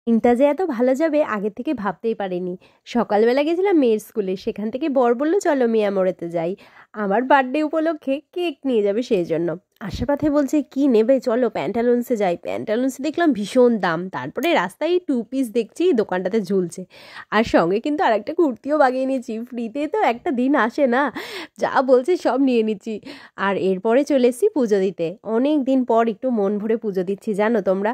দিনটা যে এত ভালো যাবে আগে থেকে ভাবতেই পারিনি। সকালবেলা গেছিলাম মেয়ের স্কুলে, সেখান থেকে বর বলল চলো মিয়ামোড়েতে যাই। আমার বার্থডে উপলক্ষে কেক নিয়ে যাবে সেই জন্য। আসার পথে বলছে কি নেবে, চলো প্যান্টালুন্সে যাই। প্যান্টালুন্সে দেখলাম ভীষণ দাম, তারপরে রাস্তায় 2 পিস দেখছি দোকানটাতে ঝুলছে। আর সঙ্গে কিন্তু আরেকটা কুর্তিও বাগিয়ে নিয়েছি, ফ্রিতে তো একটা দিন আসে না, যা বলছে সব নিয়ে নিচ্ছি। আর এরপরে চলে এসেছি পুজো দিতে। অনেক দিন পর একটু মন ভরে পুজো দিচ্ছি জানো তোমরা।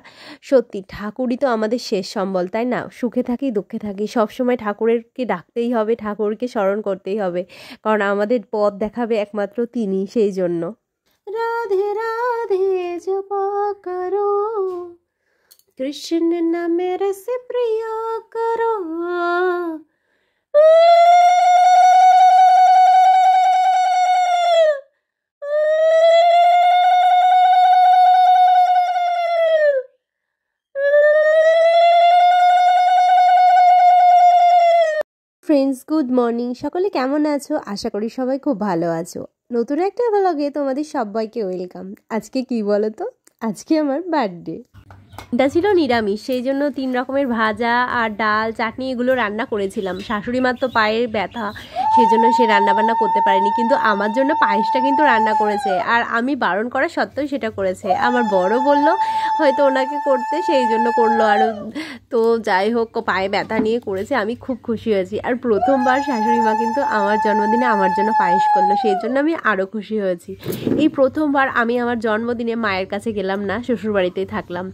সত্যি ঠাকুরই তো আমাদের শেষ সম্বল, তাই না? সুখে থাকি দুঃখে থাকি সবসময় ঠাকুরেরকে ডাকতেই হবে, ঠাকুরকে স্মরণ করতেই হবে, কারণ আমাদের পথ দেখাবে একমাত্র তিনি। সেই জন্য রাধে রাধে জপা করো, কৃষ্ণ নামে রস প্রিয়া করো। Friends, good morning. সকলে কেমন আছো? আশা করি সবাই খুব ভালো আছো। নতুন একটা ব্লগে তোমাদের সবাইকে ওয়েলকাম। আজকে কি বলো তো, আজকে আমার বার্থডে। এটা ছিল নিরামিষ, সেই জন্য 3 রকমের ভাজা আর ডাল চাটনি এগুলো রান্না করেছিলাম। শাশুড়ি মার তো পায়ের ব্যথা, সেই জন্য সে রান্নাবান্না করতে পারেনি, কিন্তু আমার জন্য পায়েসটা কিন্তু রান্না করেছে। আর আমি বারণ করা সত্ত্বেও সেটা করেছে। আমার বড় বলল হয়তো ওনাকে করতে, সেই জন্য করলো। আর তো যাই হোক, পায়ে ব্যথা নিয়ে করেছে, আমি খুব খুশি হয়েছি। আর প্রথমবার শাশুড়ি মা কিন্তু আমার জন্মদিনে আমার জন্য পায়েস করলো, সেই জন্য আমি আরও খুশি হয়েছি। এই প্রথমবার আমি আমার জন্মদিনে মায়ের কাছে গেলাম না, শ্বশুরবাড়িতেই থাকলাম।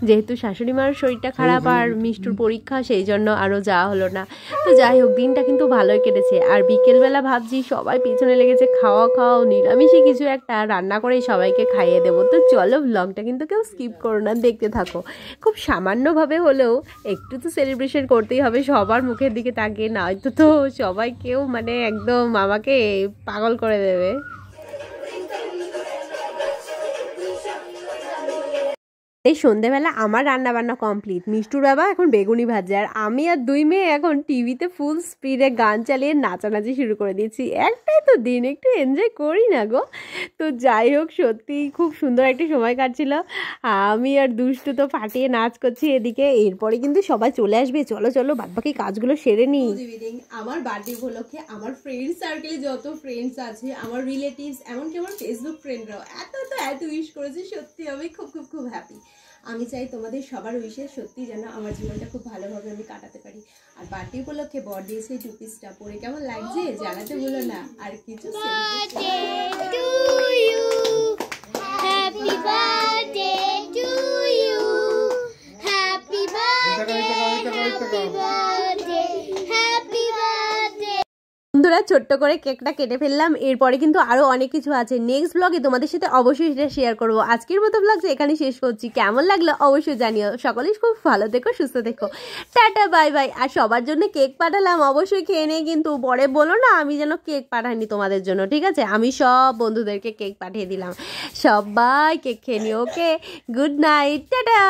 যেহেতু শাশুড়ি মার শরীরটা খারাপ আর মিষ্টুর পরীক্ষা, সেই জন্য আরও যাওয়া হলো না। তো যাই হোক, দিনটা কিন্তু ভালোই কেটেছে। আর বিকেলবেলা ভাবছি সবাই পিছনে লেগেছে, খাওয়া খাওয়াও, নিরামিষে কিছু একটা রান্না করে সবাইকে খাইয়ে দেবো। তো চলো, ব্লগটা কিন্তু কেউ স্কিপ করো না, দেখতে থাকো। খুব সামান্যভাবে হলেও একটু তো সেলিব্রেশন করতেই হবে, সবার মুখের দিকে তাকিয়ে, নয়তো তো সবাই কেউ মানে একদম আমাকে পাগল করে দেবে। এই সন্ধেবেলা আমার রান্নাবান্না কমপ্লিট। মিষ্টুর বাবা এখন বেগুনি ভাজে, আর আমি আর 2 মেয়ে এখন টিভিতে ফুল স্পিডে গান চালিয়ে নাচানাচি শুরু করে দিয়েছি। একটাই তো দিন, একটু এনজয় করি না গো। তো যাই হোক, সত্যিই খুব সুন্দর একটা সময় কাটছিল। আমি আর দুষ্টু তো ফাটিয়ে নাচ করছি এদিকে। এরপরে কিন্তু সবাই চলে আসবে, চলো চলো বাদবাকি কাজগুলো সেরে নিই। আমার বার্থডে উপলক্ষে আমার ফ্রেন্ড সার্কেলে যত ফ্রেন্ডস আছে, আমার রিলেটিভস, এমনকি আমার ফেসবুক ফ্রেন্ডরাও এত উইশ করেছে। সত্যি আমি খুব খুব খুব হ্যাপি। আমি চাই তোমাদের সবার উইশে সত্যি যেন আমার জীবনটা খুব ভালোভাবে আমি কাটাতে পারি। আর বার্থডে উপলক্ষে বর দিয়েছে 2 পিসটা, পরে কেমন লাগছে জানাতে ভুলো না। আর কিছু বন্ধুরা, ছোট্ট করে কেকটা কেটে ফেললাম। এরপরে কিন্তু আরও অনেক কিছু আছে, নেক্সট ব্লগে তোমাদের সাথে অবশ্যই সেটা শেয়ার করবো। আজকের মতো ব্লগটা এখানে শেষ করছি। কেমন লাগলো অবশ্যই জানিও। সকলেই খুব ভালো থেকো, সুস্থ থেকো, টাটা বাই বাই। আর সবার জন্য কেক পাঠালাম, অবশ্যই খেয়ে নেই, কিন্তু পরে বলো না আমি যেন কেক পাঠাইনি তোমাদের জন্য, ঠিক আছে? আমি সব বন্ধুদেরকে কেক পাঠিয়ে দিলাম, সবাই কেক খেয়ে নিও। ওকে, গুড নাইট, টাটা।